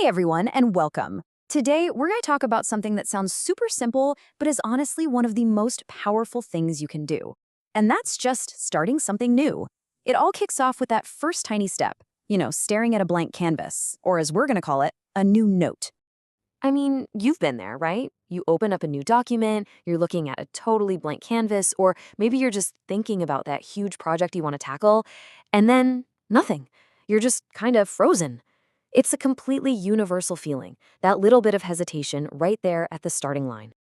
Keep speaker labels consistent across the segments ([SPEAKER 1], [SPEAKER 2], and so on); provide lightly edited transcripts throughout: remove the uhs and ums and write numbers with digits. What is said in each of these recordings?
[SPEAKER 1] Hey everyone, and welcome. Today, we're going to talk about something that sounds super simple, but is honestly one of the most powerful things you can do. And that's just starting something new. It all kicks off with that first tiny step, staring at a blank canvas, or as we're going to call it, a new note.
[SPEAKER 2] I mean, you've been there, right? You open up a new document, you're looking at a totally blank canvas, or maybe you're just thinking about that huge project you want to tackle, and then nothing. You're just kind of frozen. It's a completely universal feeling, that little bit of hesitation right there at the starting line.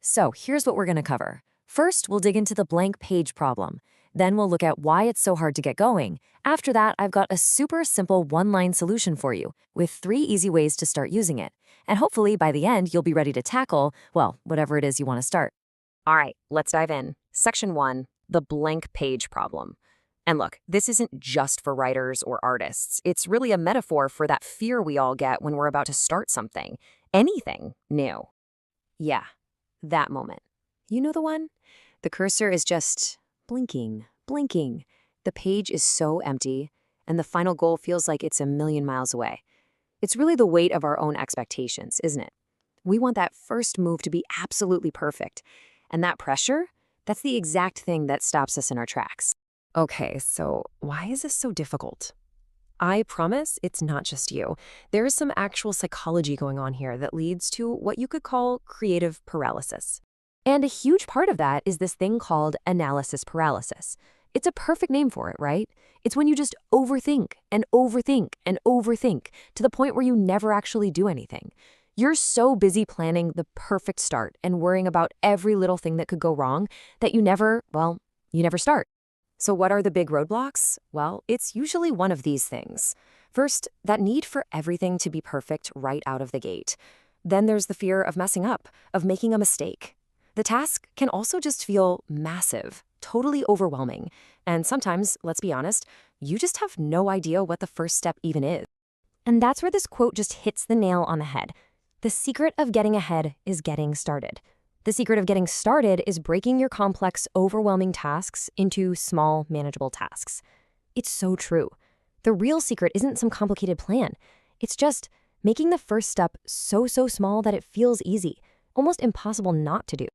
[SPEAKER 2] So here's what we're going to cover. First, we'll dig into the blank page problem. Then we'll look at why it's so hard to get going. After that, I've got a super simple one-line solution for you, with 3 easy ways to start using it. And hopefully, by the end, you'll be ready to tackle, well, whatever it is you want to start. All right, let's dive in. Section 1, the blank page problem. And look, this isn't just for writers or artists. It's really a metaphor for that fear we all get when we're about to start something, anything new. Yeah, that moment. You know the one? The cursor is just blinking, blinking. The page is so empty, and the final goal feels like it's a million miles away. It's really the weight of our own expectations, isn't it? We want that first move to be absolutely perfect. And that pressure, that's the exact thing that stops us in our tracks.
[SPEAKER 3] Okay, so why is this so difficult? I promise it's not just you. There is some actual psychology going on here that leads to what you could call creative paralysis. And a huge part of that is this thing called analysis paralysis. It's a perfect name for it, right? It's when you just overthink and overthink and overthink to the point where you never actually do anything. You're so busy planning the perfect start and worrying about every little thing that could go wrong that you never start. So what are the big roadblocks? Well, it's usually one of these things. First, that need for everything to be perfect right out of the gate. Then there's the fear of messing up, of making a mistake. The task can also just feel massive, totally overwhelming. And sometimes, let's be honest, you just have no idea what the first step even is. And that's where this quote just hits the nail on the head. The secret of getting ahead is getting started. The secret of getting started is breaking your complex, overwhelming tasks into small, manageable tasks. It's so true. The real secret isn't some complicated plan. It's just making the first step so small that it feels easy, almost impossible not to do.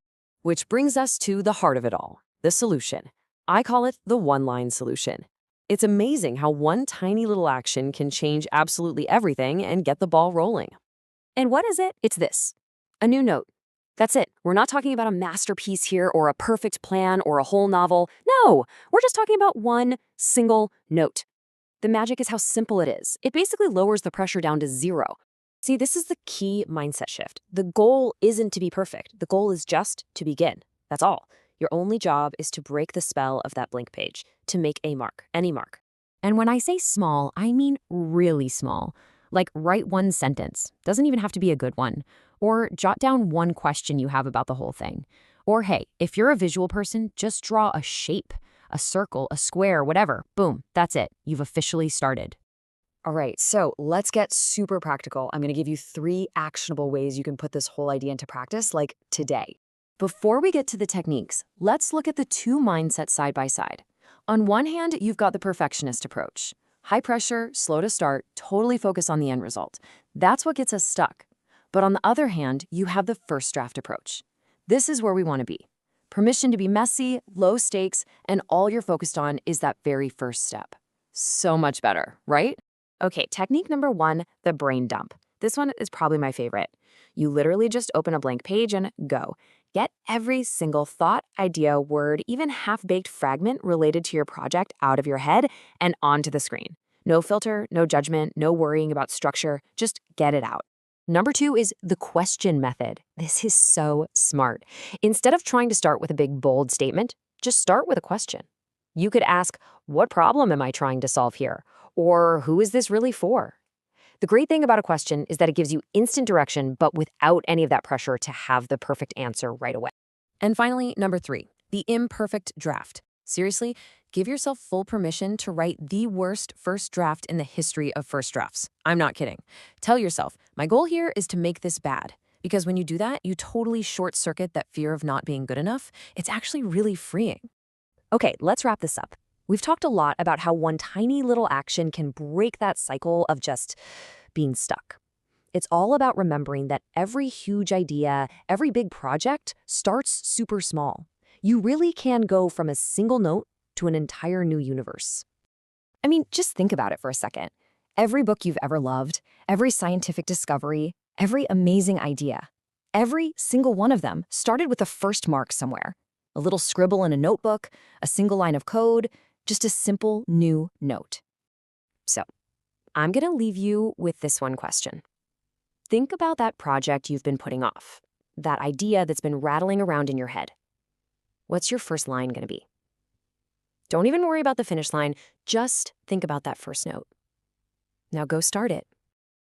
[SPEAKER 2] Which brings us to the heart of it all, the solution. I call it the one-line solution. It's amazing how one tiny little action can change absolutely everything and get the ball rolling. And what is it? It's this: a new note. That's it. We're not talking about a masterpiece here or a perfect plan or a whole novel. No, we're just talking about one single note. The magic is how simple it is. It basically lowers the pressure down to 0. See, this is the key mindset shift. The goal isn't to be perfect. The goal is just to begin. That's all. Your only job is to break the spell of that blank page, to make a mark, any mark. And when I say small, I mean really small. Like write one sentence. Doesn't even have to be a good one. Or jot down one question you have about the whole thing. Or hey, if you're a visual person, just draw a shape, a circle, a square, whatever. Boom, that's it. You've officially started. All right, so let's get super practical. I'm going to give you 3 actionable ways you can put this whole idea into practice, like today. Before we get to the techniques, let's look at the 2 mindsets side by side. On one hand, you've got the perfectionist approach. High pressure, slow to start, totally focus on the end result. That's what gets us stuck. But on the other hand, you have the first draft approach. This is where we want to be. Permission to be messy, low stakes, and all you're focused on is that very first step. So much better, right? Okay, technique number 1, the brain dump. This one is probably my favorite. You literally just open a blank page and go. Get every single thought, idea, word, even half-baked fragment related to your project out of your head and onto the screen. No filter, no judgment, no worrying about structure. Just get it out. Number 2 is the question method. This is so smart. Instead of trying to start with a big, bold statement, just start with a question. You could ask, what problem am I trying to solve here? Or who is this really for? The great thing about a question is that it gives you instant direction, but without any of that pressure to have the perfect answer right away. And finally, number 3, the imperfect draft. Seriously, give yourself full permission to write the worst first draft in the history of first drafts. I'm not kidding. Tell yourself, my goal here is to make this bad. Because when you do that, you totally short-circuit that fear of not being good enough. It's actually really freeing. Okay, let's wrap this up. We've talked a lot about how one tiny little action can break that cycle of just being stuck.
[SPEAKER 1] It's all about remembering that every huge idea, every big project starts super small. You really can go from a single note to an entire new universe. I mean, just think about it for a second. Every book you've ever loved, every scientific discovery, every amazing idea, every single one of them started with a first mark somewhere. A little scribble in a notebook, a single line of code, just a simple new note. So, I'm going to leave you with this one question. Think about that project you've been putting off, that idea that's been rattling around in your head. What's your first line going to be? Don't even worry about the finish line, just think about that first note. Now go start it.